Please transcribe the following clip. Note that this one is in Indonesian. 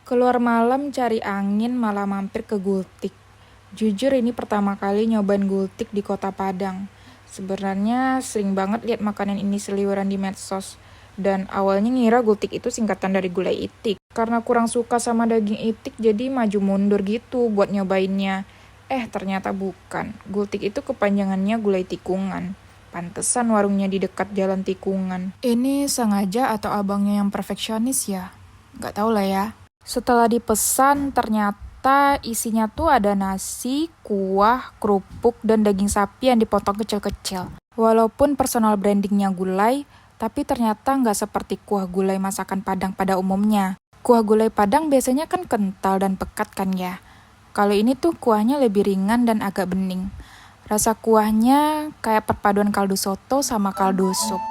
Keluar malam cari angin malah mampir ke Gultik. Jujur ini pertama kali nyobain Gultik di kota Padang. Sebenarnya sering banget lihat makanan ini seliweran di medsos. Dan awalnya ngira Gultik itu singkatan dari gulai itik. Karena kurang suka sama daging itik jadi maju mundur gitu buat nyobainnya. Ternyata bukan. Gultik itu kepanjangannya gulai tikungan. Pantesan warungnya di dekat jalan tikungan. Ini sengaja atau abangnya yang perfeksionis ya? Gak tau lah ya. Setelah dipesan, ternyata isinya tuh ada nasi, kuah, kerupuk, dan daging sapi yang dipotong kecil-kecil. Walaupun personal brandingnya gulai, tapi ternyata nggak seperti kuah gulai masakan Padang pada umumnya. Kuah gulai Padang biasanya kan kental dan pekat kan ya. Kalau ini tuh kuahnya lebih ringan dan agak bening. Rasa kuahnya kayak perpaduan kaldu soto sama kaldu sup.